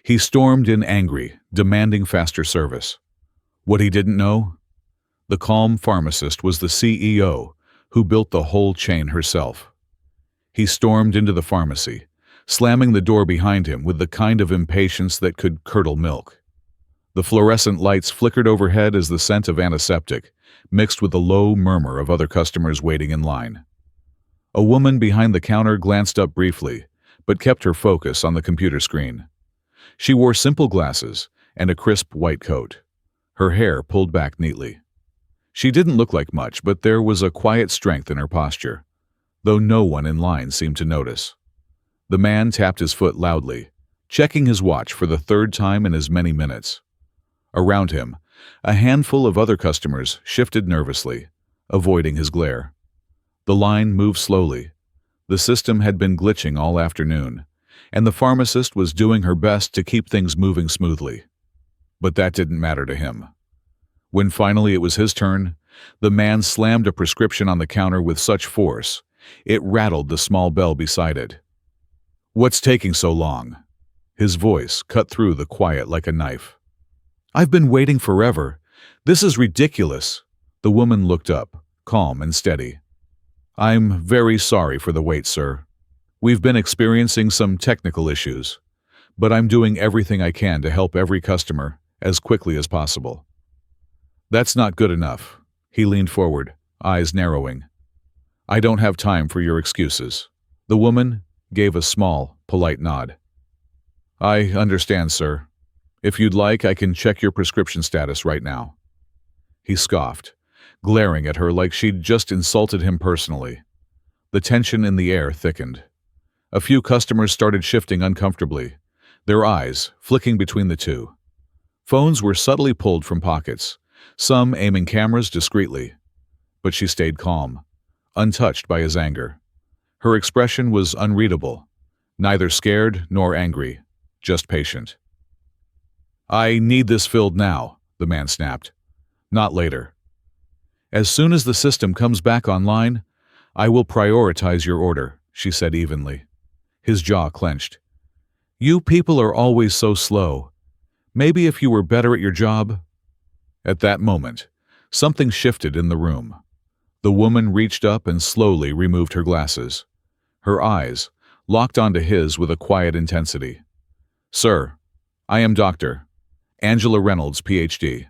He stormed in angry, demanding faster service. What he didn't know? The calm pharmacist was the CEO who built the whole chain herself. He stormed into the pharmacy, slamming the door behind him with the kind of impatience that could curdle milk. The fluorescent lights flickered overhead as the scent of antiseptic mixed with the low murmur of other customers waiting in line. A woman behind the counter glanced up briefly, but kept her focus on the computer screen. She wore simple glasses and a crisp white coat, her hair pulled back neatly. She didn't look like much, but there was a quiet strength in her posture, though no one in line seemed to notice. The man tapped his foot loudly, checking his watch for the third time in as many minutes. Around him, a handful of other customers shifted nervously, avoiding his glare. The line moved slowly. The system had been glitching all afternoon, and the pharmacist was doing her best to keep things moving smoothly. But that didn't matter to him. When finally it was his turn, the man slammed a prescription on the counter with such force, it rattled the small bell beside it. "What's taking so long?" His voice cut through the quiet like a knife. "I've been waiting forever. This is ridiculous." The woman looked up, calm and steady. "I'm very sorry for the wait, sir. We've been experiencing some technical issues, but I'm doing everything I can to help every customer as quickly as possible." "That's not good enough." He leaned forward, eyes narrowing. "I don't have time for your excuses." The woman gave a small, polite nod. "I understand, sir. If you'd like, I can check your prescription status right now." He scoffed, glaring at her like she'd just insulted him personally. The tension in the air thickened. A few customers started shifting uncomfortably, their eyes flicking between the two. Phones were subtly pulled from pockets, some aiming cameras discreetly. But she stayed calm, untouched by his anger. Her expression was unreadable, neither scared nor angry, just patient. "I need this filled now," the man snapped. "Not later. As soon as the system comes back online, I will prioritize your order," she said evenly. His jaw clenched. "You people are always so slow. Maybe if you were better at your job." At that moment, something shifted in the room. The woman reached up and slowly removed her glasses. Her eyes locked onto his with a quiet intensity. "Sir, I am Dr. Angela Reynolds, Ph.D.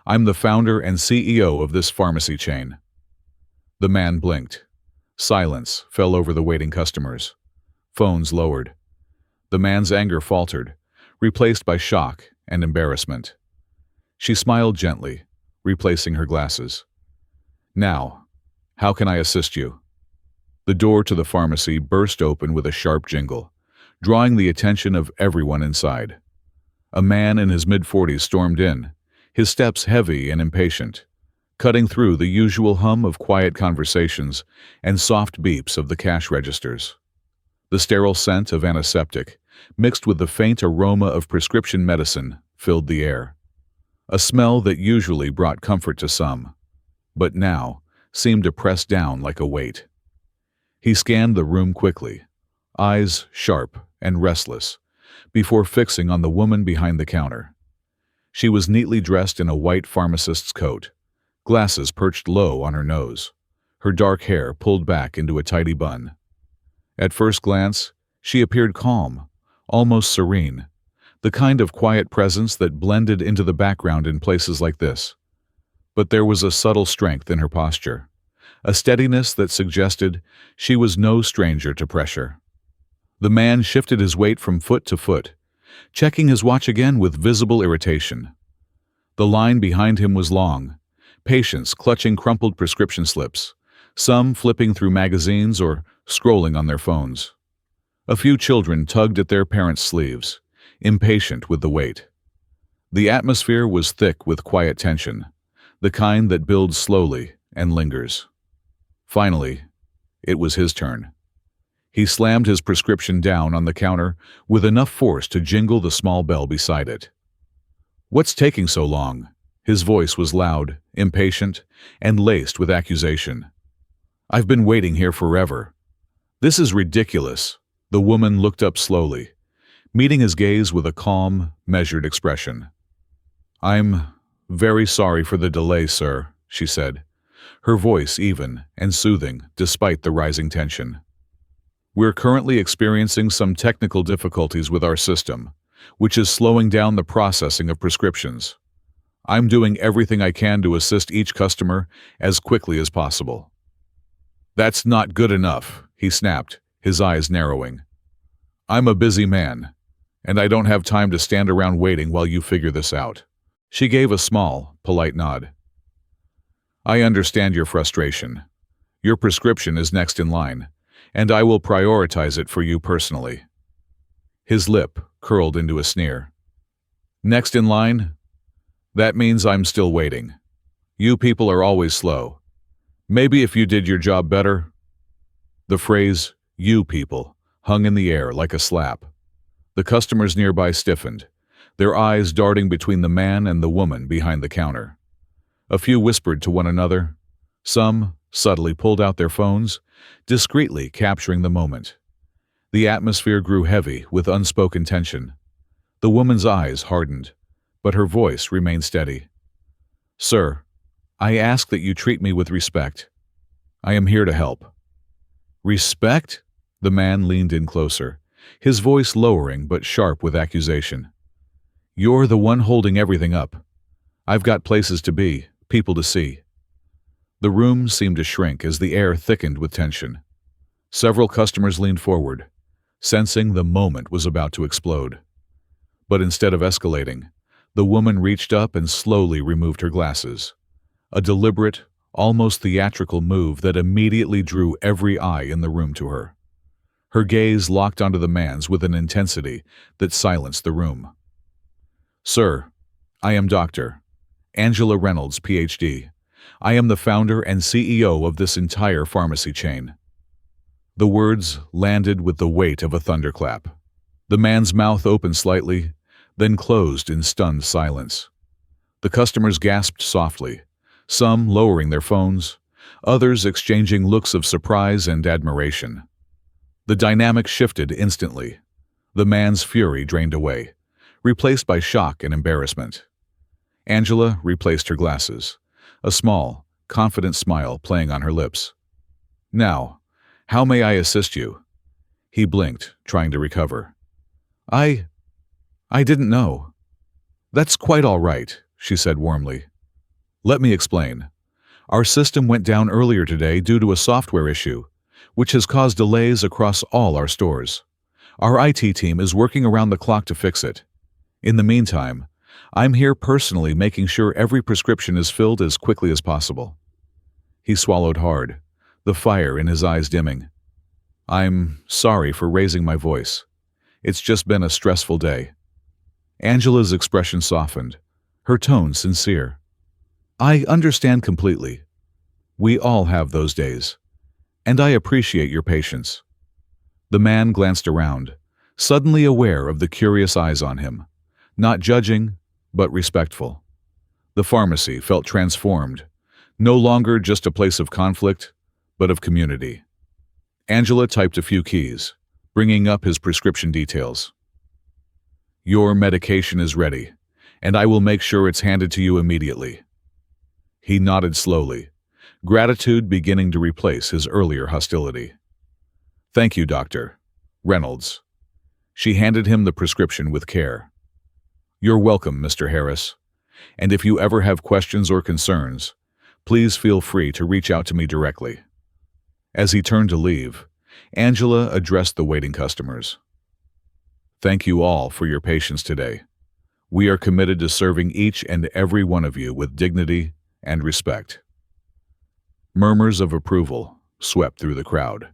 I'm the founder and CEO of this pharmacy chain." The man blinked. Silence fell over the waiting customers. Phones lowered. The man's anger faltered, replaced by shock and embarrassment. She smiled gently, replacing her glasses. "Now, how can I assist you?" The door to the pharmacy burst open with a sharp jingle, drawing the attention of everyone inside. A man in his mid-40s stormed in, his steps heavy and impatient, cutting through the usual hum of quiet conversations and soft beeps of the cash registers. The sterile scent of antiseptic, mixed with the faint aroma of prescription medicine, filled the air. A smell that usually brought comfort to some, but now seemed to press down like a weight. He scanned the room quickly, eyes sharp and restless, before fixing on the woman behind the counter. She was neatly dressed in a white pharmacist's coat, glasses perched low on her nose, her dark hair pulled back into a tidy bun. At first glance, she appeared calm, almost serene, the kind of quiet presence that blended into the background in places like this. But there was a subtle strength in her posture, a steadiness that suggested she was no stranger to pressure. The man shifted his weight from foot to foot, checking his watch again with visible irritation. The line behind him was long, patients clutching crumpled prescription slips, some flipping through magazines or scrolling on their phones. A few children tugged at their parents' sleeves, impatient with the wait. The atmosphere was thick with quiet tension, the kind that builds slowly and lingers. Finally, it was his turn. He slammed his prescription down on the counter with enough force to jingle the small bell beside it. "What's taking so long?" His voice was loud, impatient, and laced with accusation. "I've been waiting here forever. This is ridiculous." The woman looked up slowly, meeting his gaze with a calm, measured expression. "I'm very sorry for the delay, sir," she said, her voice even and soothing despite the rising tension. "We're currently experiencing some technical difficulties with our system, which is slowing down the processing of prescriptions. I'm doing everything I can to assist each customer as quickly as possible." "That's not good enough," he snapped, his eyes narrowing. "I'm a busy man, and I don't have time to stand around waiting while you figure this out." She gave a small, polite nod. "I understand your frustration. Your prescription is next in line, and I will prioritize it for you personally." His lip curled into a sneer. "Next in line? That means I'm still waiting. You people are always slow. Maybe if you did your job better." The phrase, "you people," hung in the air like a slap. The customers nearby stiffened, their eyes darting between the man and the woman behind the counter. A few whispered to one another. Some subtly pulled out their phones, discreetly capturing the moment. The atmosphere grew heavy with unspoken tension. The woman's eyes hardened, but her voice remained steady. "Sir, I ask that you treat me with respect. I am here to help." "Respect?" The man leaned in closer, his voice lowering but sharp with accusation. "You're the one holding everything up. I've got places to be, people to see." The room seemed to shrink as the air thickened with tension. Several customers leaned forward, sensing the moment was about to explode. But instead of escalating, the woman reached up and slowly removed her glasses. A deliberate, almost theatrical move that immediately drew every eye in the room to her. Her gaze locked onto the man's with an intensity that silenced the room. "Sir, I am Dr. Angela Reynolds, Ph.D. I am the founder and CEO of this entire pharmacy chain." The words landed with the weight of a thunderclap. The man's mouth opened slightly, then closed in stunned silence. The customers gasped softly, some lowering their phones, others exchanging looks of surprise and admiration. The dynamic shifted instantly. The man's fury drained away, replaced by shock and embarrassment. Angela replaced her glasses, a small, confident smile playing on her lips. "Now, how may I assist you?" He blinked, trying to recover. I didn't know." "That's quite all right," she said warmly. "Let me explain. Our system went down earlier today due to a software issue, which has caused delays across all our stores. Our IT team is working around the clock to fix it. In the meantime, I'm here personally making sure every prescription is filled as quickly as possible." He swallowed hard, the fire in his eyes dimming. "I'm sorry for raising my voice. It's just been a stressful day." Angela's expression softened, her tone sincere. "I understand completely. We all have those days, and I appreciate your patience." The man glanced around, suddenly aware of the curious eyes on him, not judging, but respectful. The pharmacy felt transformed, no longer just a place of conflict, but of community. Angela typed a few keys, bringing up his prescription details. "Your medication is ready, and I will make sure it's handed to you immediately." He nodded slowly, gratitude beginning to replace his earlier hostility. "Thank you, Dr. Reynolds." She handed him the prescription with care. "You're welcome, Mr. Harris. And if you ever have questions or concerns, please feel free to reach out to me directly." As he turned to leave, Angela addressed the waiting customers. "Thank you all for your patience today. We are committed to serving each and every one of you with dignity and respect." Murmurs of approval swept through the crowd.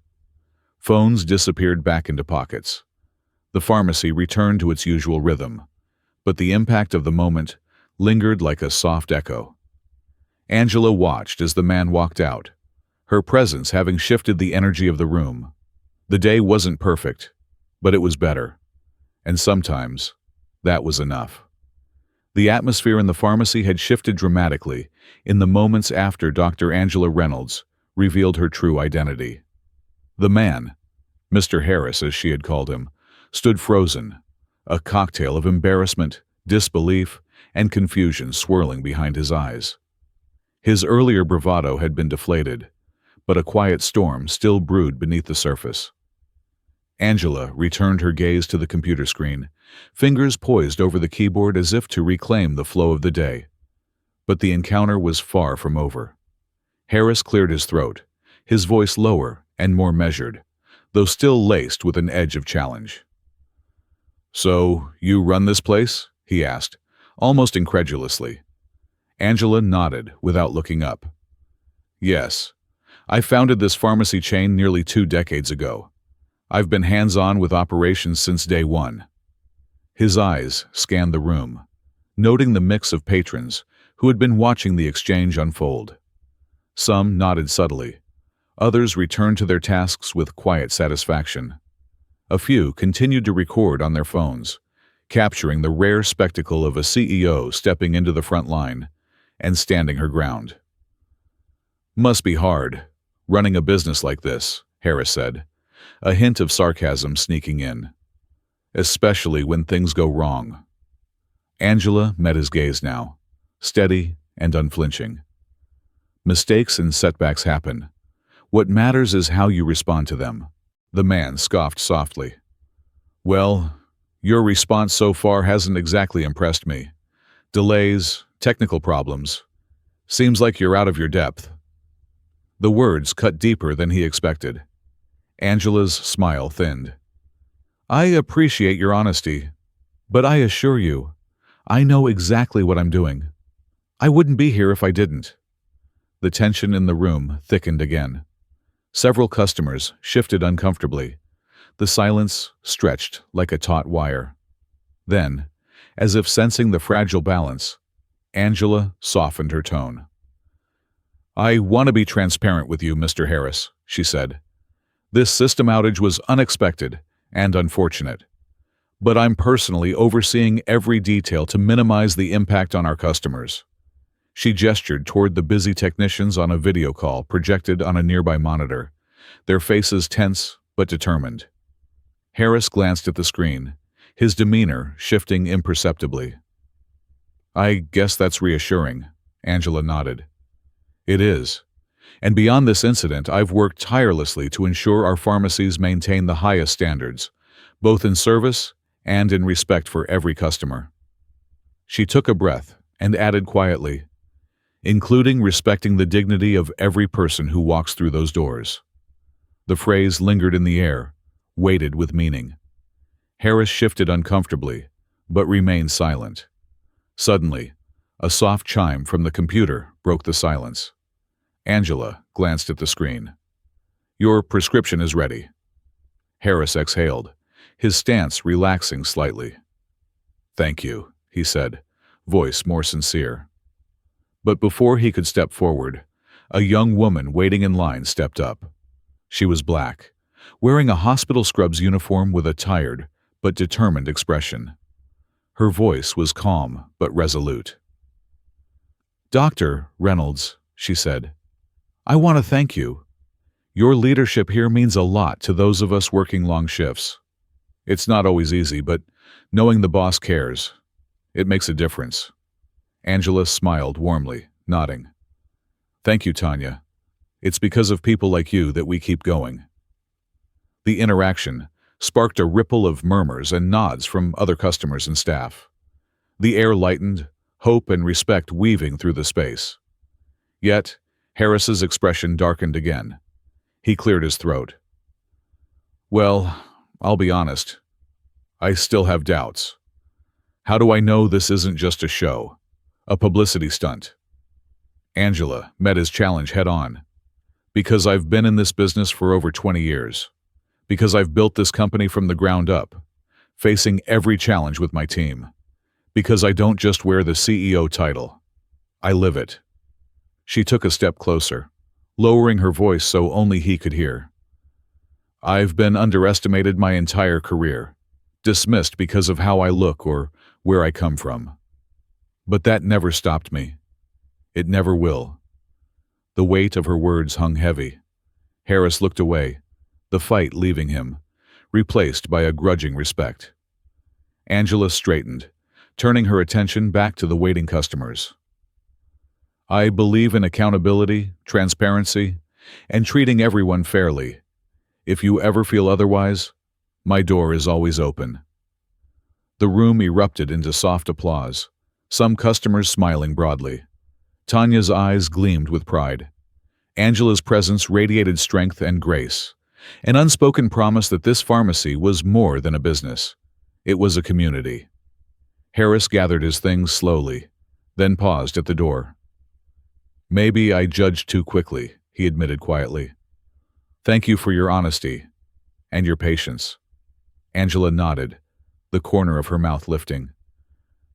Phones disappeared back into pockets. The pharmacy returned to its usual rhythm, but the impact of the moment lingered like a soft echo. Angela watched as the man walked out, her presence having shifted the energy of the room. The day wasn't perfect, but it was better. And sometimes, that was enough. The atmosphere in the pharmacy had shifted dramatically in the moments after Dr. Angela Reynolds revealed her true identity. The man, Mr. Harris as she had called him, stood frozen, a cocktail of embarrassment, disbelief, and confusion swirling behind his eyes. His earlier bravado had been deflated, but a quiet storm still brewed beneath the surface. Angela returned her gaze to the computer screen, fingers poised over the keyboard as if to reclaim the flow of the day. But the encounter was far from over. Harris cleared his throat, his voice lower and more measured, though still laced with an edge of challenge. "So, you run this place?" he asked, almost incredulously. Angela nodded without looking up. "Yes. I founded this pharmacy chain nearly 2 decades ago. I've been hands-on with operations since day one." His eyes scanned the room, noting the mix of patrons who had been watching the exchange unfold. Some nodded subtly. Others returned to their tasks with quiet satisfaction. A few continued to record on their phones, capturing the rare spectacle of a CEO stepping into the front line and standing her ground. "Must be hard, running a business like this," Harris said, a hint of sarcasm sneaking in. "Especially when things go wrong." Angela met his gaze now, steady and unflinching. "Mistakes and setbacks happen. What matters is how you respond to them." The man scoffed softly. "Well, your response so far hasn't exactly impressed me. Delays, technical problems. Seems like you're out of your depth." The words cut deeper than he expected. Angela's smile thinned. "I appreciate your honesty, but I assure you, I know exactly what I'm doing. I wouldn't be here if I didn't." The tension in the room thickened again. Several customers shifted uncomfortably. The silence stretched like a taut wire. Then, as if sensing the fragile balance, Angela softened her tone. "I want to be transparent with you, Mr. Harris," she said. "This system outage was unexpected and unfortunate, but I'm personally overseeing every detail to minimize the impact on our customers." She gestured toward the busy technicians on a video call projected on a nearby monitor, their faces tense but determined. Harris glanced at the screen, his demeanor shifting imperceptibly. "I guess that's reassuring," Angela nodded. "It is. And beyond this incident, I've worked tirelessly to ensure our pharmacies maintain the highest standards, both in service and in respect for every customer." She took a breath and added quietly, "Including respecting the dignity of every person who walks through those doors." The phrase lingered in the air, weighted with meaning. Harris shifted uncomfortably, but remained silent. Suddenly, a soft chime from the computer broke the silence. Angela glanced at the screen. "Your prescription is ready." Harris exhaled, his stance relaxing slightly. "Thank you," he said, voice more sincere. But before he could step forward, a young woman waiting in line stepped up. She was black, wearing a hospital scrubs uniform with a tired but determined expression. Her voice was calm but resolute. "Dr. Reynolds," she said, "I want to thank you. Your leadership here means a lot to those of us working long shifts. It's not always easy, but knowing the boss cares, it makes a difference." Angela smiled warmly, nodding. "Thank you, Tanya. It's because of people like you that we keep going." The interaction sparked a ripple of murmurs and nods from other customers and staff. The air lightened, hope and respect weaving through the space. Yet, Harris's expression darkened again. He cleared his throat. "Well, I'll be honest. I still have doubts. How do I know this isn't just a show, a publicity stunt?" Angela met his challenge head-on. "Because I've been in this business for over 20 years. Because I've built this company from the ground up, facing every challenge with my team. Because I don't just wear the CEO title. I live it." She took a step closer, lowering her voice so only he could hear. "I've been underestimated my entire career, dismissed because of how I look or where I come from. But that never stopped me. It never will." The weight of her words hung heavy. Harris looked away, the fight leaving him, replaced by a grudging respect. Angela straightened, turning her attention back to the waiting customers. I believe in accountability, transparency, and treating everyone fairly. If you ever feel otherwise, my door is always open. The room erupted into soft applause, some customers smiling broadly. Tanya's eyes gleamed with pride. Angela's presence radiated strength and grace, an unspoken promise that this pharmacy was more than a business. It was a community. Harris gathered his things slowly, then paused at the door. Maybe I judged too quickly, he admitted quietly. Thank you for your honesty and your patience. Angela nodded, the corner of her mouth lifting.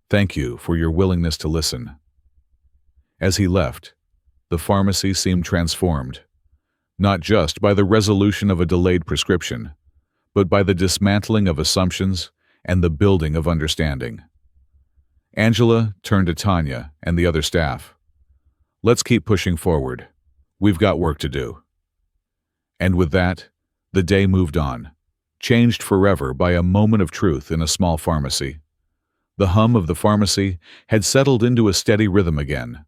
Thank you for your willingness to listen. As he left, the pharmacy seemed transformed, not just by the resolution of a delayed prescription, but by the dismantling of assumptions and the building of understanding. Angela turned to Tanya and the other staff. Let's keep pushing forward. We've got work to do. And with that, the day moved on, changed forever by a moment of truth in a small pharmacy. The hum of the pharmacy had settled into a steady rhythm again,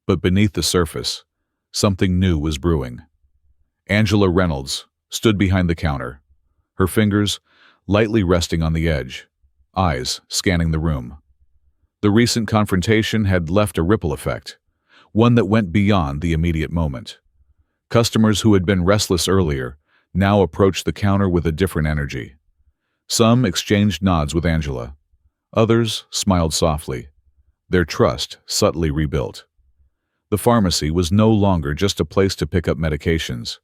but beneath the surface, something new was brewing. Angela Reynolds stood behind the counter, her fingers lightly resting on the edge, eyes scanning the room. The recent confrontation had left a ripple effect, one that went beyond the immediate moment. Customers who had been restless earlier now approached the counter with a different energy. Some exchanged nods with Angela. Others smiled softly, their trust subtly rebuilt. The pharmacy was no longer just a place to pick up medications.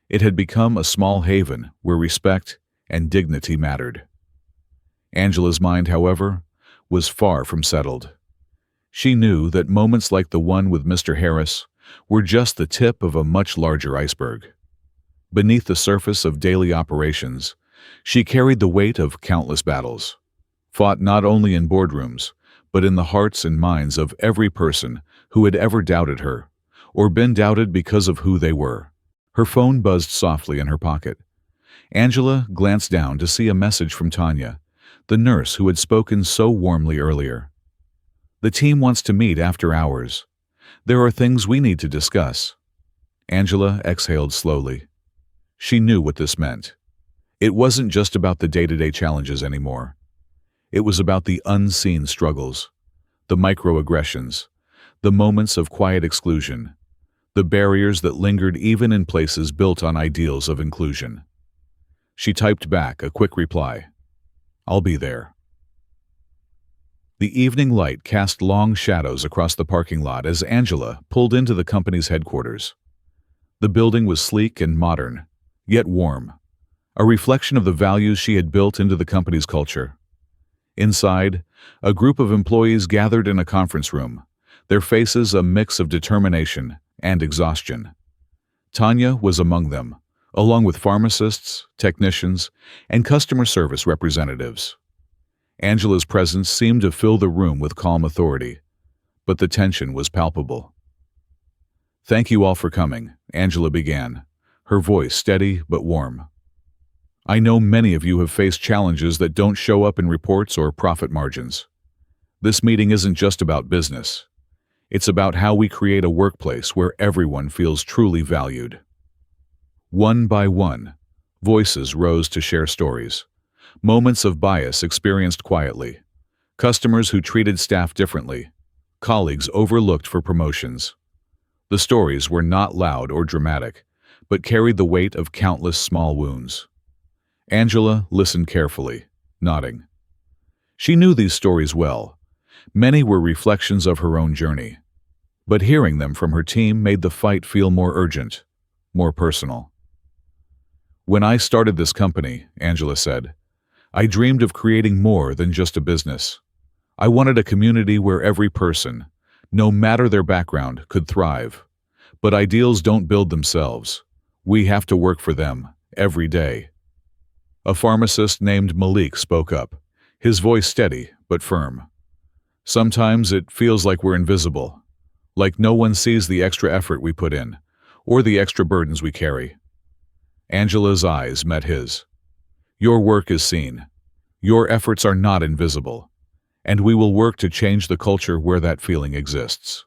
It had become a small haven where respect and dignity mattered. Angela's mind, however, was far from settled. She knew that moments like the one with Mr. Harris were just the tip of a much larger iceberg. Beneath the surface of daily operations, she carried the weight of countless battles, fought not only in boardrooms, but in the hearts and minds of every person who had ever doubted her, or been doubted because of who they were. Her phone buzzed softly in her pocket. Angela glanced down to see a message from Tanya, the nurse who had spoken so warmly earlier. The team wants to meet after hours. There are things we need to discuss. Angela exhaled slowly. She knew what this meant. It wasn't just about the day-to-day challenges anymore. It was about the unseen struggles, the microaggressions, the moments of quiet exclusion, the barriers that lingered even in places built on ideals of inclusion. She typed back a quick reply. I'll be there. The evening light cast long shadows across the parking lot as Angela pulled into the company's headquarters. The building was sleek and modern, yet warm, a reflection of the values she had built into the company's culture. Inside, a group of employees gathered in a conference room, their faces a mix of determination and exhaustion. Tanya was among them, along with pharmacists, technicians, and customer service representatives. Angela's presence seemed to fill the room with calm authority, but the tension was palpable. Thank you all for coming, Angela began, her voice steady but warm. I know many of you have faced challenges that don't show up in reports or profit margins. This meeting isn't just about business. It's about how we create a workplace where everyone feels truly valued. One by one, voices rose to share stories. Moments of bias experienced quietly. Customers who treated staff differently. Colleagues overlooked for promotions. The stories were not loud or dramatic, but carried the weight of countless small wounds. Angela listened carefully, nodding. She knew these stories well. Many were reflections of her own journey. But hearing them from her team made the fight feel more urgent, more personal. When I started this company, Angela said, I dreamed of creating more than just a business. I wanted a community where every person, no matter their background, could thrive. But ideals don't build themselves. We have to work for them, every day. A pharmacist named Malik spoke up, his voice steady but firm. Sometimes it feels like we're invisible, like no one sees the extra effort we put in, or the extra burdens we carry. Angela's eyes met his. Your work is seen. Your efforts are not invisible, and we will work to change the culture where that feeling exists."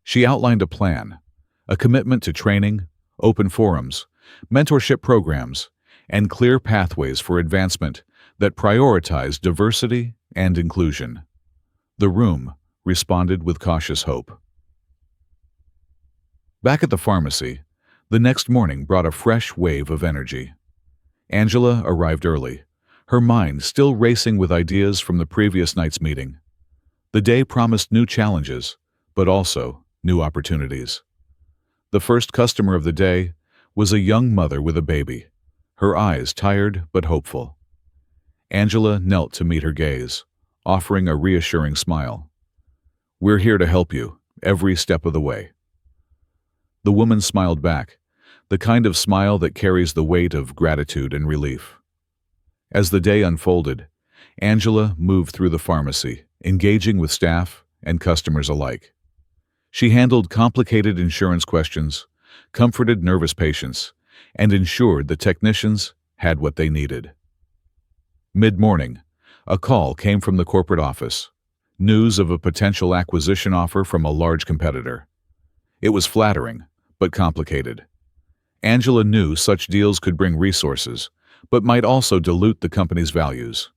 She outlined a plan, a commitment to training, open forums, mentorship programs, and clear pathways for advancement that prioritize diversity and inclusion. The room responded with cautious hope. Back at the pharmacy, the next morning brought a fresh wave of energy. Angela arrived early, her mind still racing with ideas from the previous night's meeting. The day promised new challenges, but also new opportunities. The first customer of the day was a young mother with a baby, her eyes tired but hopeful. Angela knelt to meet her gaze, offering a reassuring smile. "We're here to help you, every step of the way." The woman smiled back, the kind of smile that carries the weight of gratitude and relief. As the day unfolded, Angela moved through the pharmacy, engaging with staff and customers alike. She handled complicated insurance questions, comforted nervous patients, and ensured the technicians had what they needed. Mid-morning, a call came from the corporate office, news of a potential acquisition offer from a large competitor. It was flattering, but complicated. Angela knew such deals could bring resources, but might also dilute the company's values.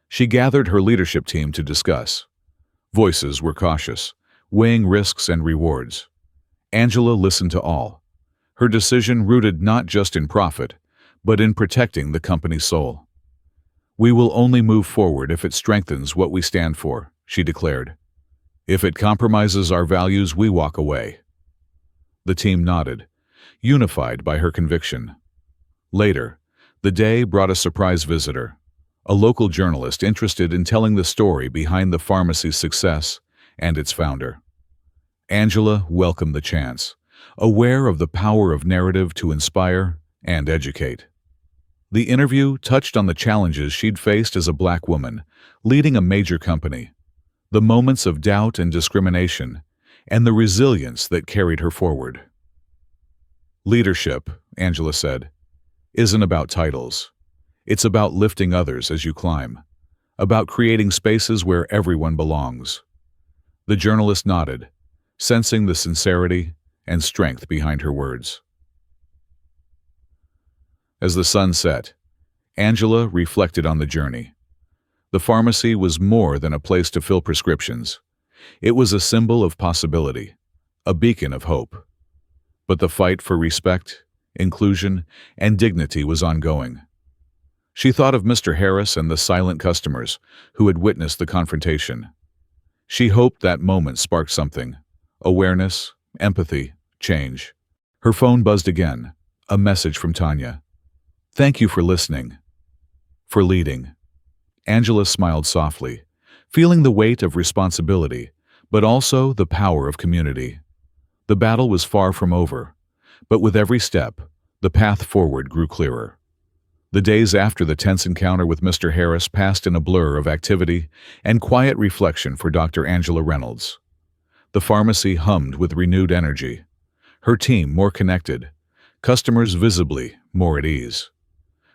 She gathered her leadership team to discuss. Voices were cautious, weighing risks and rewards. Angela listened to all, her decision rooted not just in profit, but in protecting the company's soul. "We will only move forward if it strengthens what we stand for," she declared. "If it compromises our values, we walk away." The team nodded, unified by her conviction. Later, the day brought a surprise visitor, a local journalist interested in telling the story behind the pharmacy's success and its founder. Angela welcomed the chance, aware of the power of narrative to inspire and educate. The interview touched on the challenges she'd faced as a Black woman, leading a major company, the moments of doubt and discrimination, and the resilience that carried her forward. "Leadership," Angela said, "isn't about titles. It's about lifting others as you climb, about creating spaces where everyone belongs." The journalist nodded, sensing the sincerity and strength behind her words. As the sun set, Angela reflected on the journey. The pharmacy was more than a place to fill prescriptions. It was a symbol of possibility, a beacon of hope. But the fight for respect, inclusion, and dignity was ongoing. She thought of Mr. Harris and the silent customers who had witnessed the confrontation. She hoped that moment sparked something: awareness, empathy, change. Her phone buzzed again, a message from Tanya. "Thank you for listening. For leading." Angela smiled softly, feeling the weight of responsibility, but also the power of community. The battle was far from over, but with every step, the path forward grew clearer. The days after the tense encounter with Mr. Harris passed in a blur of activity and quiet reflection for Dr. Angela Reynolds. The pharmacy hummed with renewed energy, her team more connected, customers visibly more at ease.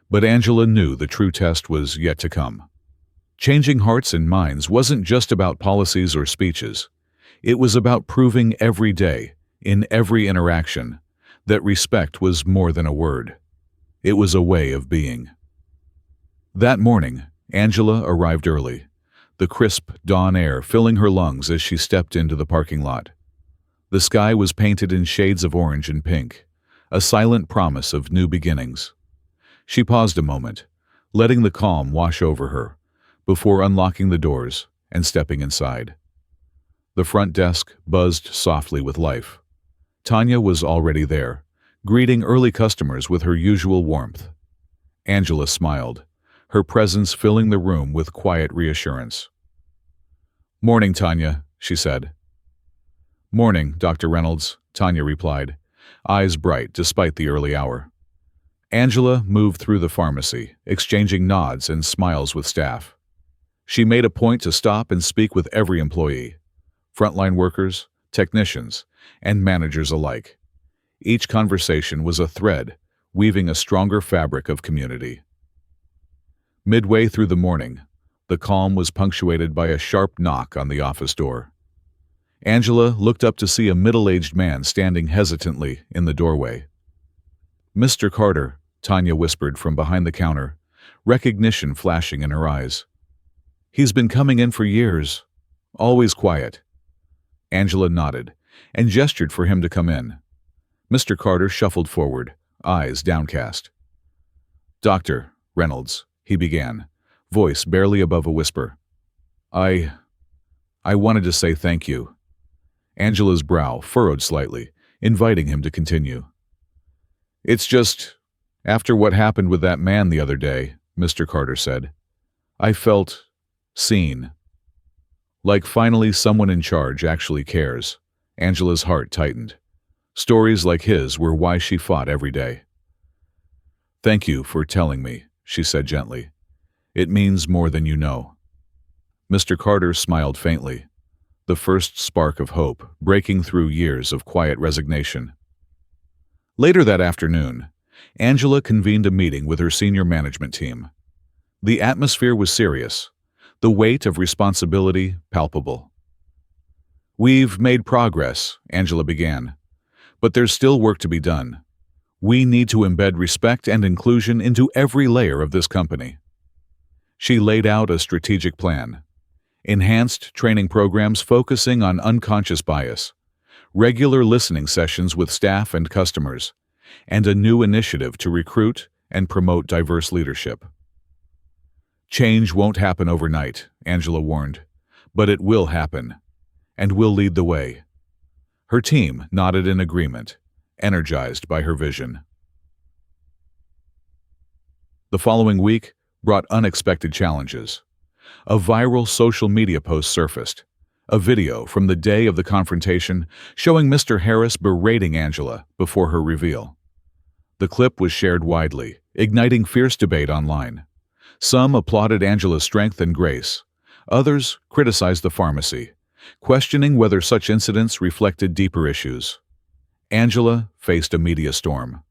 But Angela knew the true test was yet to come. Changing hearts and minds wasn't just about policies or speeches. It was about proving every day, in every interaction, that respect was more than a word. It was a way of being. That morning, Angela arrived early, the crisp dawn air filling her lungs as she stepped into the parking lot. The sky was painted in shades of orange and pink, a silent promise of new beginnings. She paused a moment, letting the calm wash over her, before unlocking the doors and stepping inside. The front desk buzzed softly with life. Tanya was already there, greeting early customers with her usual warmth. Angela smiled, her presence filling the room with quiet reassurance. "Morning, Tanya," she said. "Morning, Dr. Reynolds," Tanya replied, eyes bright despite the early hour. Angela moved through the pharmacy, exchanging nods and smiles with staff. She made a point to stop and speak with every employee, frontline workers, technicians, and managers alike. Each conversation was a thread, weaving a stronger fabric of community. Midway through the morning, the calm was punctuated by a sharp knock on the office door. Angela looked up to see a middle-aged man standing hesitantly in the doorway. "Mr. Carter," Tanya whispered from behind the counter, recognition flashing in her eyes. "He's been coming in for years. Always quiet." Angela nodded and gestured for him to come in. Mr. Carter shuffled forward, eyes downcast. "Dr. Reynolds," he began, voice barely above a whisper. I wanted to say thank you." Angela's brow furrowed slightly, inviting him to continue. "It's just, after what happened with that man the other day," Mr. Carter said, "I felt seen. Like finally someone in charge actually cares." Angela's heart tightened. Stories like his were why she fought every day. "Thank you for telling me," she said gently. "It means more than you know." Mr. Carter smiled faintly, the first spark of hope breaking through years of quiet resignation. Later that afternoon, Angela convened a meeting with her senior management team. The atmosphere was serious, the weight of responsibility palpable. "We've made progress," Angela began, "but there's still work to be done. We need to embed respect and inclusion into every layer of this company." She laid out a strategic plan. Enhanced training programs focusing on unconscious bias, regular listening sessions with staff and customers, and a new initiative to recruit and promote diverse leadership. "Change won't happen overnight," Angela warned, "but it will happen, and we'll lead the way." Her team nodded in agreement, energized by her vision. The following week brought unexpected challenges. A viral social media post surfaced, a video from the day of the confrontation showing Mr. Harris berating Angela before her reveal. The clip was shared widely, igniting fierce debate online. Some applauded Angela's strength and grace. Others criticized the pharmacy, questioning whether such incidents reflected deeper issues. Angela faced a media storm.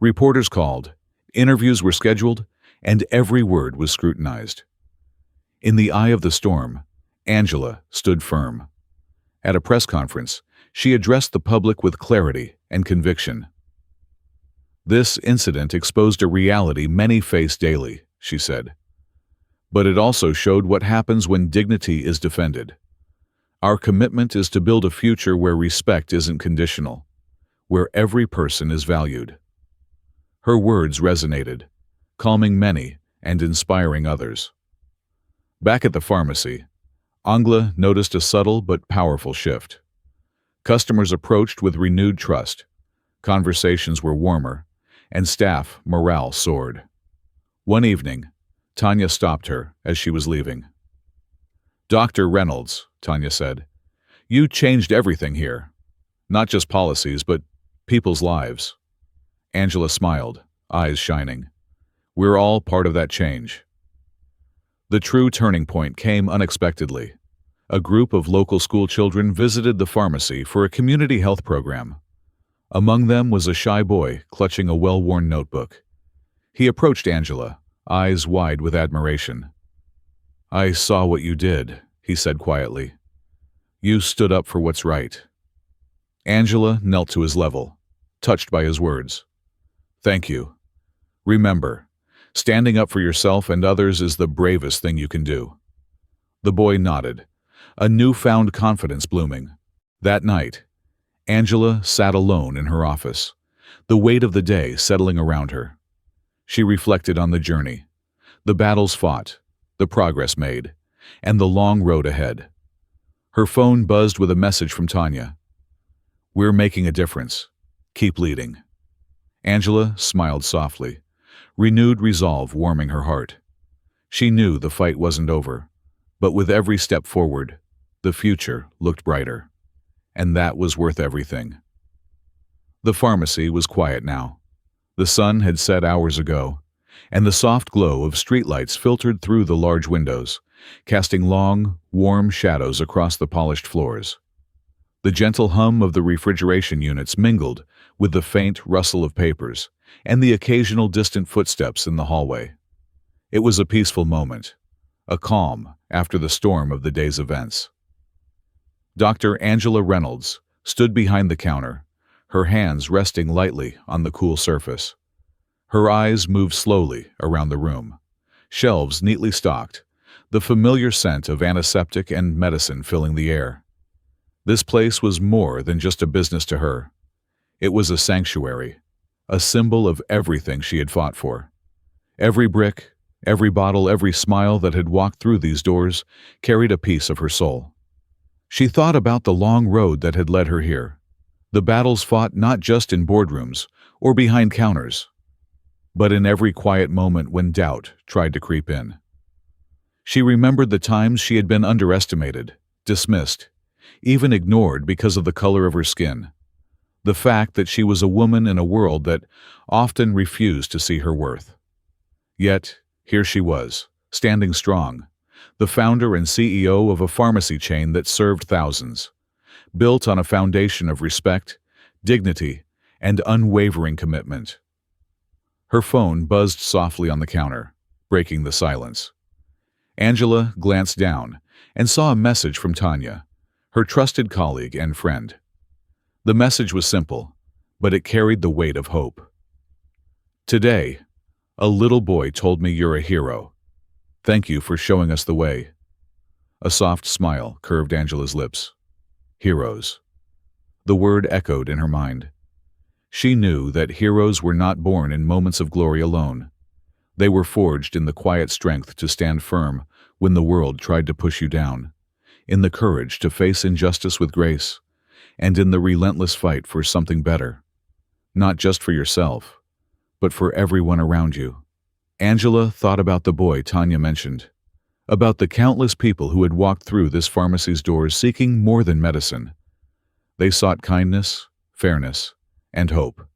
Reporters called, interviews were scheduled, and every word was scrutinized. In the eye of the storm, Angela stood firm. At a press conference, she addressed the public with clarity and conviction. "This incident exposed a reality many face daily," she said. "But it also showed what happens when dignity is defended. Our commitment is to build a future where respect isn't conditional, where every person is valued." Her words resonated, calming many and inspiring others. Back at the pharmacy, Angela noticed a subtle but powerful shift. Customers approached with renewed trust, conversations were warmer, and staff morale soared. One evening, Tanya stopped her as she was leaving. "Dr. Reynolds," Tanya said, "you changed everything here. Not just policies, but people's lives." Angela smiled, eyes shining. "We're all part of that change." The true turning point came unexpectedly. A group of local school children visited the pharmacy for a community health program. Among them was a shy boy clutching a well-worn notebook. He approached Angela, eyes wide with admiration. "I saw what you did," he said quietly. "You stood up for what's right." Angela knelt to his level, touched by his words. "Thank you. Remember, standing up for yourself and others is the bravest thing you can do." The boy nodded, a newfound confidence blooming. That night, Angela sat alone in her office, the weight of the day settling around her. She reflected on the journey, the battles fought, the progress made, and the long road ahead. Her phone buzzed with a message from Tanya. "We're making a difference. Keep leading." Angela smiled softly, renewed resolve warming her heart. She knew the fight wasn't over, but with every step forward, the future looked brighter. And that was worth everything. The pharmacy was quiet now. The sun had set hours ago, and the soft glow of streetlights filtered through the large windows, casting long, warm shadows across the polished floors. The gentle hum of the refrigeration units mingled with the faint rustle of papers and the occasional distant footsteps in the hallway. It was a peaceful moment, a calm after the storm of the day's events. Dr. Angela Reynolds stood behind the counter, her hands resting lightly on the cool surface. Her eyes moved slowly around the room, shelves neatly stocked, the familiar scent of antiseptic and medicine filling the air. This place was more than just a business to her. It was a sanctuary, a symbol of everything she had fought for. Every brick, every bottle, every smile that had walked through these doors carried a piece of her soul. She thought about the long road that had led her here, the battles fought not just in boardrooms or behind counters, but in every quiet moment when doubt tried to creep in. She remembered the times she had been underestimated, dismissed, even ignored because of the color of her skin, the fact that she was a woman in a world that often refused to see her worth. Yet, here she was, standing strong, the founder and CEO of a pharmacy chain that served thousands, built on a foundation of respect, dignity, and unwavering commitment. Her phone buzzed softly on the counter, breaking the silence. Angela glanced down and saw a message from Tanya, her trusted colleague and friend. The message was simple, but it carried the weight of hope. "Today, a little boy told me you're a hero. Thank you for showing us the way." A soft smile curved Angela's lips. Heroes. The word echoed in her mind. She knew that heroes were not born in moments of glory alone. They were forged in the quiet strength to stand firm when the world tried to push you down, in the courage to face injustice with grace, and in the relentless fight for something better. Not just for yourself, but for everyone around you. Angela thought about the boy Tanya mentioned, about the countless people who had walked through this pharmacy's doors seeking more than medicine. They sought kindness, fairness, and hope.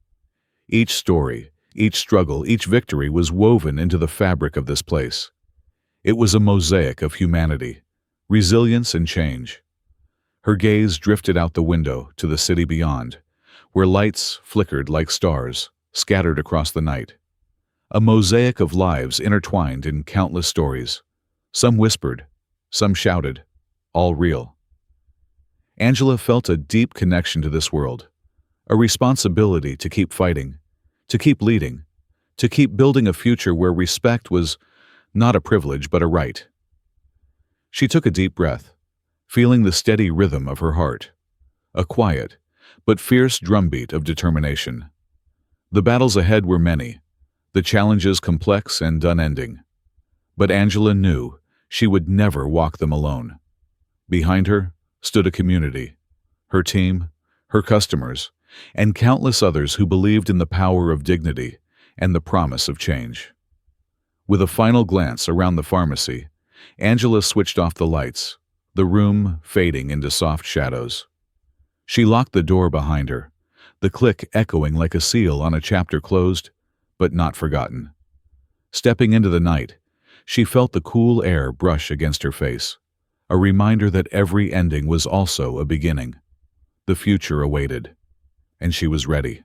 Each story, each struggle, each victory was woven into the fabric of this place. It was a mosaic of humanity, resilience, and change. Her gaze drifted out the window to the city beyond, where lights flickered like stars, scattered across the night. A mosaic of lives intertwined in countless stories. Some whispered, some shouted, all real. Angela felt a deep connection to this world, a responsibility to keep fighting, to keep leading, to keep building a future where respect was not a privilege but a right. She took a deep breath, feeling the steady rhythm of her heart, a quiet but fierce drumbeat of determination. The battles ahead were many, the challenges complex and unending. But Angela knew she would never walk them alone. Behind her stood a community, her team, her customers, and countless others who believed in the power of dignity and the promise of change. With a final glance around the pharmacy, Angela switched off the lights, the room fading into soft shadows. She locked the door behind her, the click echoing like a seal on a chapter closed, but not forgotten. Stepping into the night, she felt the cool air brush against her face, a reminder that every ending was also a beginning. The future awaited, and she was ready.